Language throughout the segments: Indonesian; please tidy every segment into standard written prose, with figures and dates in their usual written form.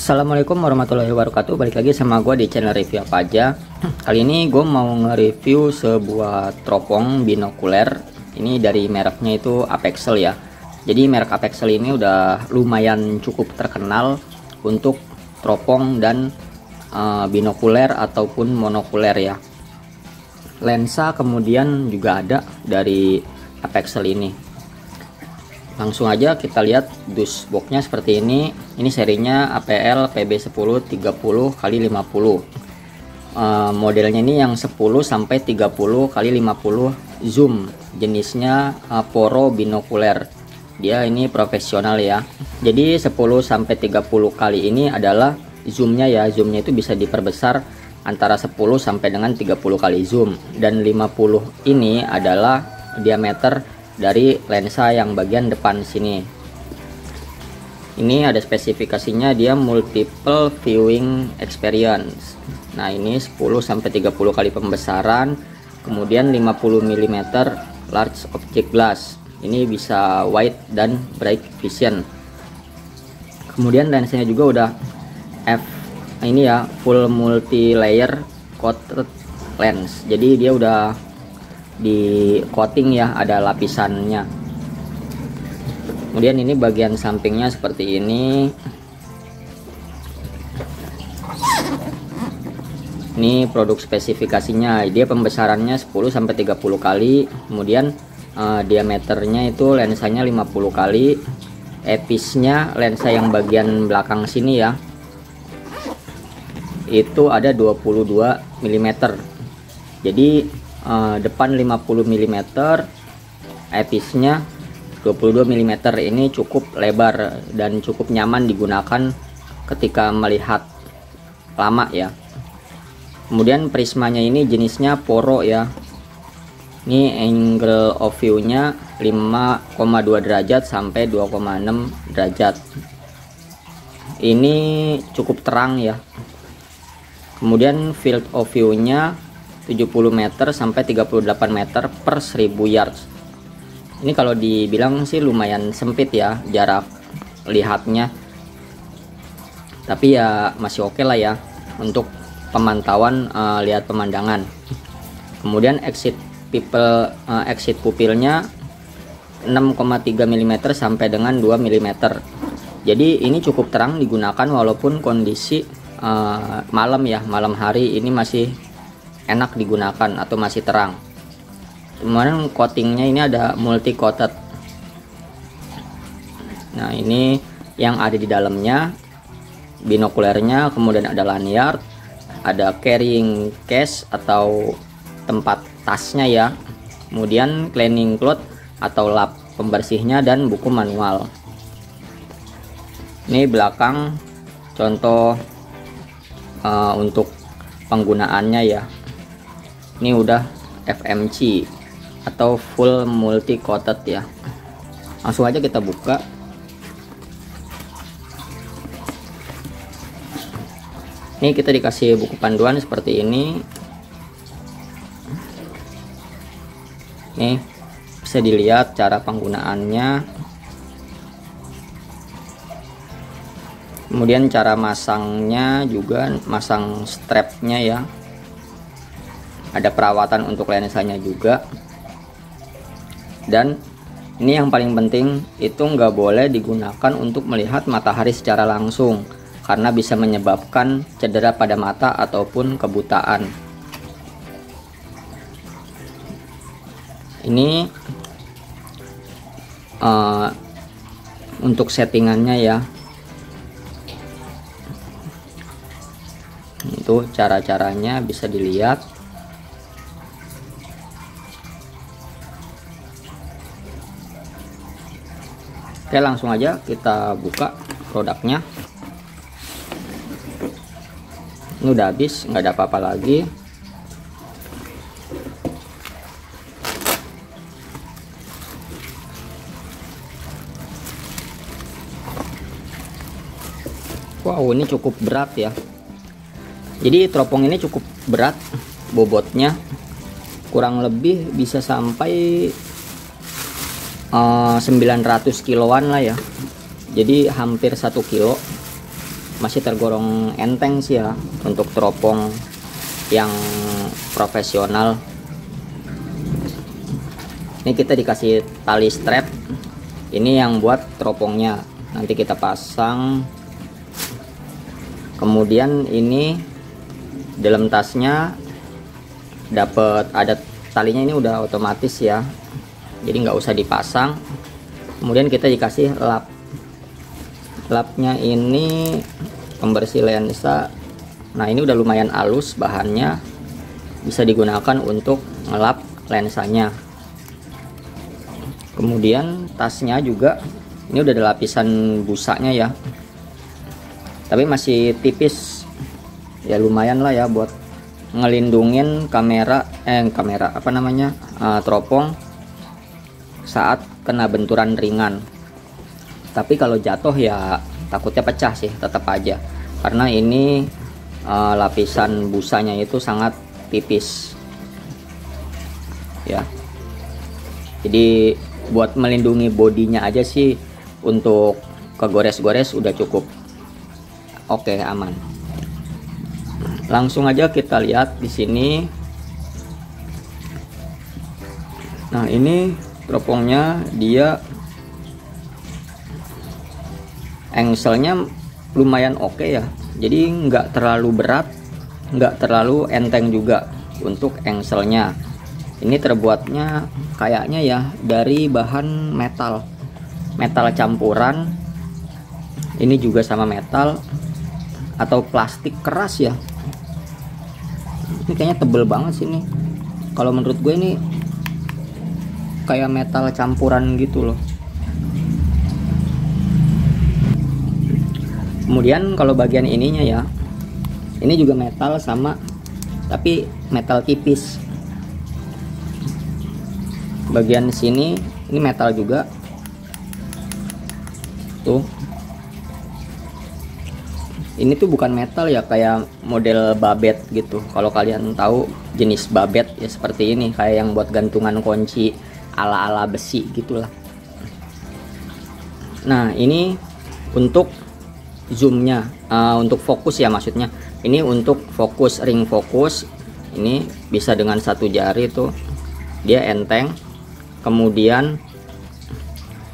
Assalamualaikum warahmatullahi wabarakatuh. Balik lagi sama gue di channel review apa aja. Kali ini gue mau nge-review sebuah teropong binokuler. Ini dari mereknya itu Apexel ya. Jadi merek Apexel ini udah lumayan cukup terkenal untuk teropong dan binokuler ataupun monokuler ya. Lensa kemudian juga ada dari Apexel ini. Langsung aja kita lihat dus boxnya seperti ini. Ini serinya APL PB10 30 x 50. Modelnya ini yang 10 sampai 30 x 50 zoom. Jenisnya Poro binokuler. Dia ini profesional ya. Jadi 10 sampai 30 kali ini adalah zoomnya ya. Zoomnya itu bisa diperbesar antara 10 sampai dengan 30 kali zoom. Dan 50 ini adalah diameter dari lensa yang bagian depan sini. Ini ada spesifikasinya, dia multiple viewing experience. Nah, ini 10 sampai 30 kali pembesaran, kemudian 50 mm large object glass. Ini bisa wide dan bright vision. Kemudian lensanya juga udah ini ya, full multi layer coated lens. Jadi dia udah di coating ya, ada lapisannya. Kemudian ini bagian sampingnya seperti ini. Ini produk spesifikasinya, dia pembesarannya 10 sampai 30 kali. Kemudian diameternya itu lensanya 50 kali. Episnya lensa yang bagian belakang sini ya, itu ada 22 mm. Jadi depan 50 mm, episnya 22 mm. Ini cukup lebar dan cukup nyaman digunakan ketika melihat lama ya. Kemudian prismanya ini jenisnya Poro ya. Ini angle of view nya 5,2 derajat sampai 2,6 derajat. Ini cukup terang ya. Kemudian field of view nya 70 meter sampai 38 meter per 1000 yards. Ini kalau dibilang sih lumayan sempit ya jarak lihatnya, tapi ya masih oke lah ya untuk pemantauan lihat pemandangan. Kemudian exit pupilnya 6,3 mm sampai dengan 2 mm. Jadi ini cukup terang digunakan walaupun kondisi malam ya, malam hari ini masih enak digunakan atau masih terang. Kemudian coatingnya ini ada multi coated. Nah, ini yang ada di dalamnya binokulernya, kemudian ada lanyard, ada carrying case atau tempat tasnya ya, kemudian cleaning cloth atau lap pembersihnya, dan buku manual. Ini belakang contoh untuk penggunaannya ya. Ini udah FMC atau full multi coated ya. Langsung aja kita buka. Ini kita dikasih buku panduan seperti ini. Nih bisa dilihat cara penggunaannya. Kemudian cara masangnya juga, masang strapnya ya. Ada perawatan untuk lensanya juga. Dan ini yang paling penting, itu nggak boleh digunakan untuk melihat matahari secara langsung, karena bisa menyebabkan cedera pada mata ataupun kebutaan. Ini untuk settingannya ya. Itu cara-caranya bisa dilihat. Oke, langsung aja kita buka produknya. Ini udah habis, nggak ada apa-apa lagi. Wow, ini cukup berat ya. Jadi teropong ini cukup berat, bobotnya kurang lebih bisa sampai 900 kiloan lah ya. Jadi hampir 1 kilo. masih tergolong enteng sih ya untuk teropong yang profesional. Ini kita dikasih tali strap, ini yang buat teropongnya, nanti kita pasang. Kemudian ini dalam tasnya dapat ada talinya, ini udah otomatis ya, jadi nggak usah dipasang. Kemudian kita dikasih lapnya ini pembersih lensa. Nah ini udah lumayan halus bahannya, bisa digunakan untuk ngelap lensanya. Kemudian tasnya juga ini udah ada lapisan busanya ya, tapi masih tipis ya, lumayan lah ya buat ngelindungin teropong saat kena benturan ringan. Tapi kalau jatuh ya takutnya pecah sih tetap aja, karena ini lapisan busanya itu sangat tipis ya. Jadi buat melindungi bodinya aja sih, untuk kegores-gores udah cukup. Oke, aman. Langsung aja kita lihat di sini. Nah ini teropongnya, dia engselnya lumayan oke ya, jadi nggak terlalu berat, nggak terlalu enteng juga untuk engselnya. Ini terbuatnya kayaknya ya dari bahan metal campuran, ini juga sama metal atau plastik keras ya. Ini kayaknya tebel banget sih ini, kalau menurut gue ini kayak metal campuran gitu loh. Kemudian kalau bagian ininya ya, ini juga metal sama, tapi metal tipis. Bagian sini ini metal juga tuh. Ini tuh bukan metal ya, kayak model babet gitu. Kalau kalian tahu jenis babet ya seperti ini, kayak yang buat gantungan kunci ala-ala besi gitulah. Nah ini untuk zoomnya, untuk fokus ya maksudnya. Ini untuk fokus, ring fokus, ini bisa dengan satu jari tuh, dia enteng. Kemudian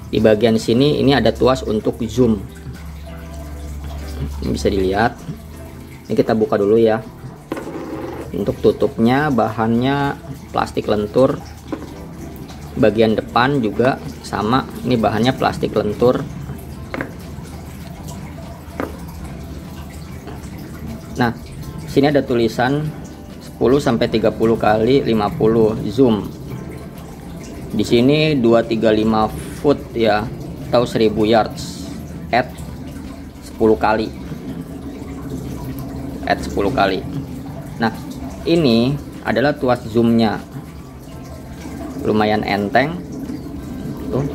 di bagian sini ini ada tuas untuk zoom, ini bisa dilihat. Ini kita buka dulu ya. Untuk tutupnya bahannya plastik lentur, bagian depan juga sama, ini bahannya plastik lentur. Nah, sini ada tulisan 10-30 kali 50 zoom. Di sini 235 foot ya, atau 1000 yards at 10 kali. At 10 kali. Nah, ini adalah tuas zoomnya. Lumayan enteng. Tuh.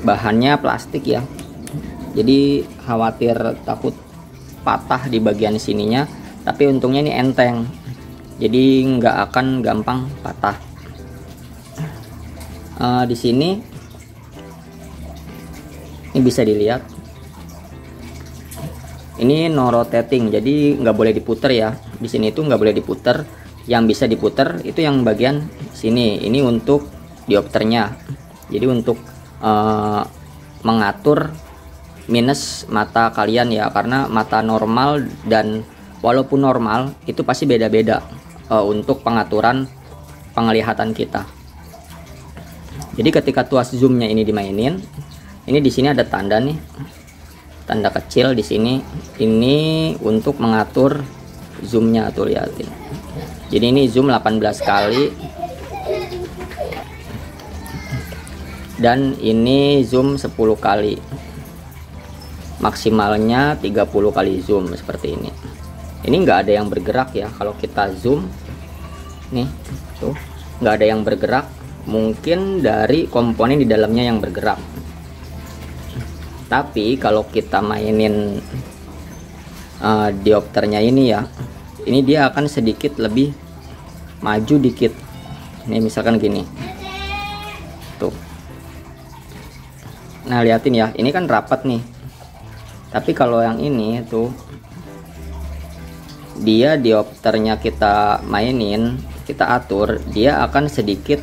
Bahannya plastik ya. Jadi khawatir takut patah di bagian sininya, tapi untungnya ini enteng, jadi nggak akan gampang patah. Di sini ini bisa dilihat, ini no rotating, jadi nggak boleh diputer ya. Di sini itu nggak boleh diputer, yang bisa diputer itu yang bagian sini. Ini untuk diopternya, jadi untuk mengatur minus mata kalian ya, karena mata normal dan walaupun normal itu pasti beda-beda untuk pengaturan penglihatan kita. Jadi ketika tuas zoomnya ini dimainin, ini di sini ada tanda nih, tanda kecil di sini, ini untuk mengatur zoomnya tuh, lihatin. Jadi ini zoom 18 kali dan ini zoom 10 kali. Maksimalnya 30 kali zoom seperti ini. Ini nggak ada yang bergerak ya kalau kita zoom. Nih, tuh nggak ada yang bergerak. Mungkin dari komponen di dalamnya yang bergerak. Tapi kalau kita mainin diopternya ini ya, ini dia akan sedikit lebih maju dikit. Ini misalkan gini. Tuh. Nah, liatin ya, ini kan rapat nih. Tapi kalau yang ini tuh, dia diopternya kita mainin, kita atur, dia akan sedikit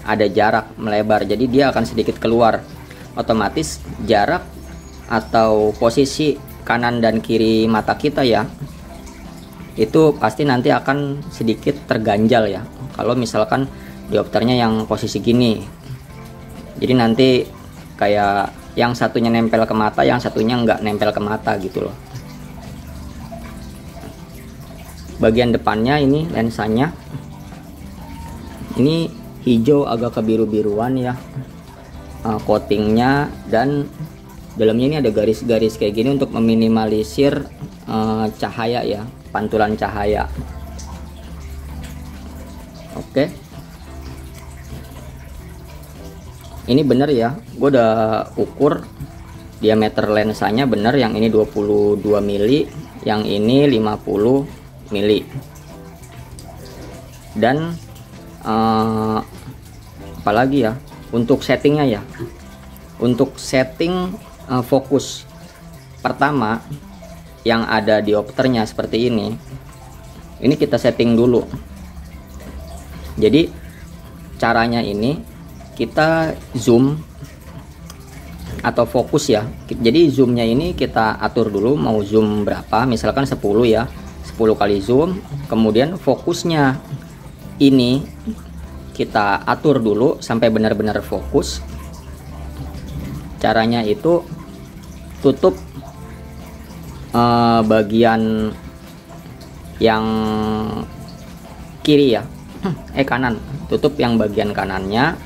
ada jarak melebar, jadi dia akan sedikit keluar. Otomatis jarak atau posisi kanan dan kiri mata kita ya, itu pasti nanti akan sedikit terganjal ya, kalau misalkan diopternya yang posisi gini. Jadi nanti kayak yang satunya nempel ke mata, yang satunya nggak nempel ke mata gitu loh. Bagian depannya ini lensanya ini hijau agak kebiru-biruan ya coatingnya, dan dalamnya ini ada garis-garis kayak gini untuk meminimalisir cahaya ya, pantulan cahaya. Oke, ini bener ya, gue udah ukur diameter lensanya bener, yang ini 22 mili, yang ini 50 mili. Dan apalagi ya untuk settingnya ya, untuk setting fokus pertama yang ada diopternya seperti ini kita setting dulu. Jadi caranya ini kita zoom atau fokus ya, jadi zoomnya ini kita atur dulu mau zoom berapa, misalkan 10 ya, 10 kali zoom. Kemudian fokusnya ini kita atur dulu sampai benar-benar fokus. Caranya itu tutup bagian yang kiri ya, kanan, tutup yang bagian kanannya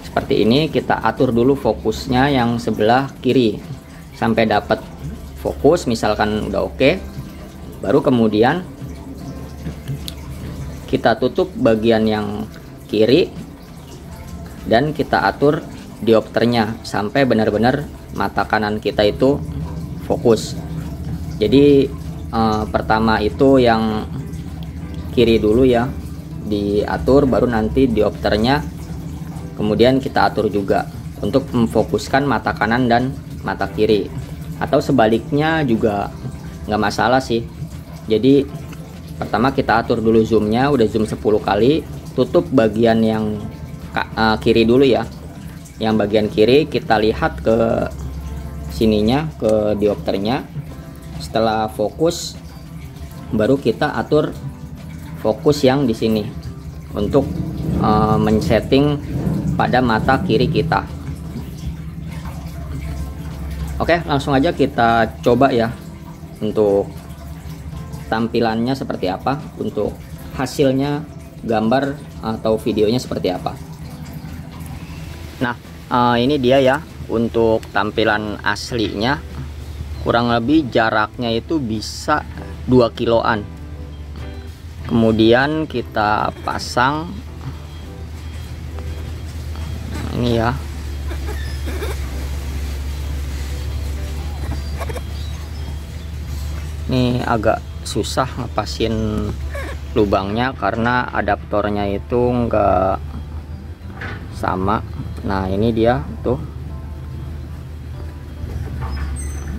seperti ini. Kita atur dulu fokusnya yang sebelah kiri sampai dapat fokus, misalkan udah oke. Baru kemudian kita tutup bagian yang kiri dan kita atur diopternya sampai benar-benar mata kanan kita itu fokus. Jadi pertama itu yang kiri dulu ya diatur, baru nanti diopternya kemudian kita atur juga untuk memfokuskan mata kanan dan mata kiri, atau sebaliknya juga nggak masalah sih. Jadi pertama kita atur dulu zoomnya, udah zoom 10 kali, tutup bagian yang kiri dulu ya, yang bagian kiri kita lihat ke sininya, ke diopternya. Setelah fokus baru kita atur fokus yang di sini untuk men-setting pada mata kiri kita. Oke, langsung aja kita coba ya untuk tampilannya seperti apa, untuk hasilnya gambar atau videonya seperti apa. Nah, ini dia ya untuk tampilan aslinya. Kurang lebih jaraknya itu bisa 2 kiloan. Kemudian kita pasang ini ya. Ini agak susah ngepasin lubangnya karena adaptornya itu enggak sama. Nah, ini dia tuh.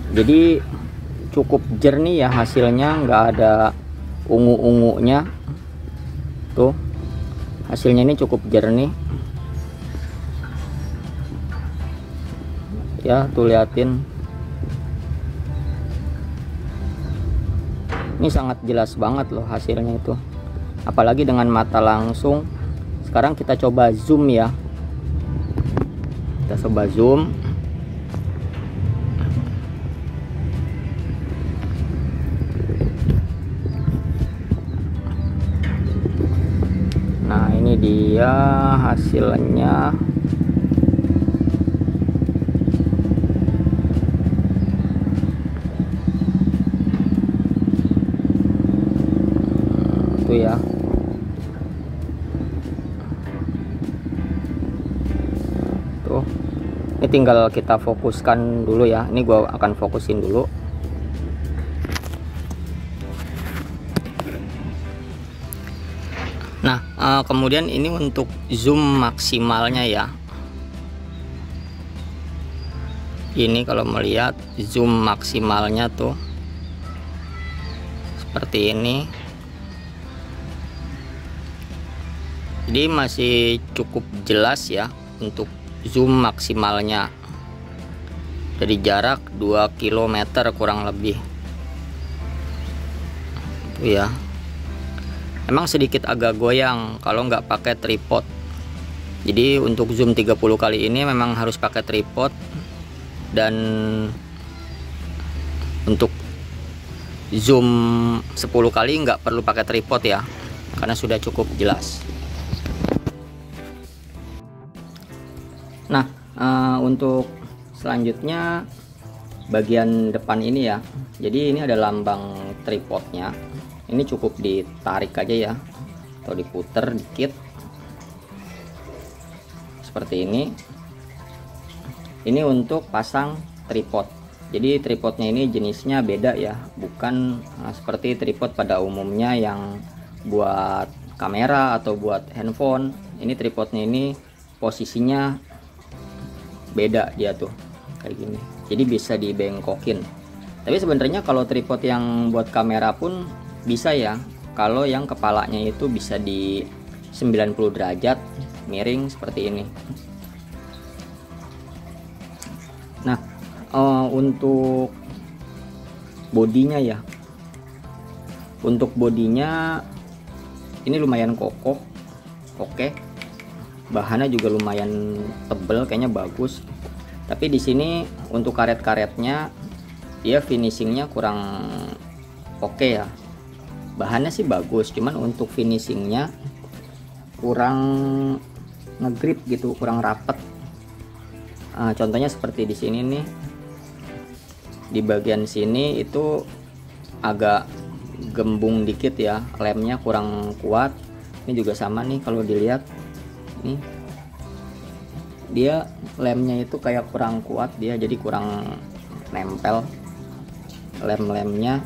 Jadi cukup jernih ya hasilnya, nggak ada ungu-ungunya. Tuh, hasilnya ini cukup jernih. Ya, tuh liatin. Ini sangat jelas banget loh hasilnya itu, apalagi dengan mata langsung. Sekarang kita coba zoom ya, kita coba zoom. Nah, ini dia hasilnya. Ya, tuh, ini tinggal kita fokuskan dulu ya. Ini gua akan fokusin dulu. Nah, kemudian ini untuk zoom maksimalnya ya. Ini kalau melihat zoom maksimalnya tuh seperti ini, jadi masih cukup jelas ya untuk zoom maksimalnya dari jarak 2 km kurang lebih tuh ya. Emang sedikit agak goyang kalau nggak pakai tripod. Jadi untuk zoom 30 kali ini memang harus pakai tripod, dan untuk zoom 10 kali nggak perlu pakai tripod ya, karena sudah cukup jelas. Nah, untuk selanjutnya bagian depan ini ya, jadi ini ada lambang tripodnya. Ini cukup ditarik aja ya, atau diputer dikit seperti ini. Ini untuk pasang tripod. Jadi tripodnya ini jenisnya beda ya, bukan seperti tripod pada umumnya yang buat kamera atau buat handphone. Ini tripodnya ini posisinya beda dia tuh, kayak gini. Jadi bisa dibengkokin. Tapi sebenarnya kalau tripod yang buat kamera pun bisa ya, kalau yang kepalanya itu bisa di 90 derajat miring seperti ini. Nah, untuk bodinya ya, untuk bodinya ini lumayan kokoh, oke. Bahannya juga lumayan tebel, kayaknya bagus. Tapi di sini untuk karet-karetnya dia finishingnya kurang oke ya. Bahannya sih bagus, cuman untuk finishingnya kurang ngegrip gitu, kurang rapet. Contohnya seperti di sini nih, di bagian sini itu agak gembung dikit ya, lemnya kurang kuat. Ini juga sama nih, kalau dilihat nih dia lemnya itu kayak kurang kuat dia, jadi kurang nempel lem-lemnya.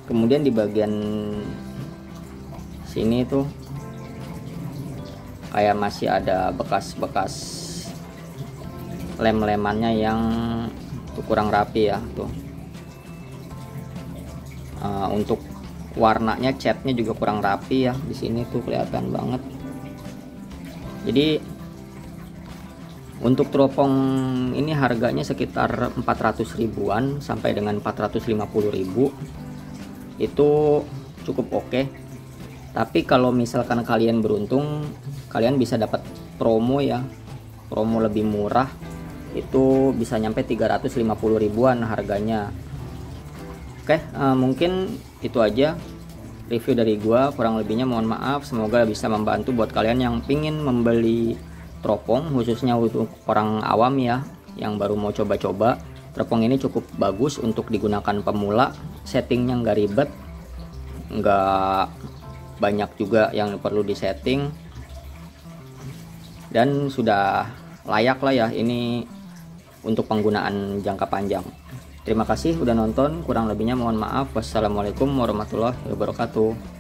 Kemudian di bagian sini tuh kayak masih ada bekas-bekas lem-lemannya yang tuh kurang rapi ya tuh. Untuk warnanya, catnya juga kurang rapi ya, di sini tuh kelihatan banget. Jadi untuk teropong ini harganya sekitar 400 ribuan sampai dengan 450 ribu, itu cukup oke. Tapi kalau misalkan kalian beruntung, kalian bisa dapat promo ya, promo lebih murah, itu bisa nyampe 350 ribuan harganya. Oke, mungkin itu aja review dari gua, kurang lebihnya mohon maaf. Semoga bisa membantu buat kalian yang pingin membeli teropong, khususnya untuk orang awam ya, yang baru mau coba-coba. Teropong ini cukup bagus untuk digunakan pemula, settingnya nggak ribet, nggak banyak juga yang perlu disetting, dan sudah layak lah ya ini untuk penggunaan jangka panjang. Terima kasih udah nonton, kurang lebihnya mohon maaf. Wassalamualaikum warahmatullahi wabarakatuh.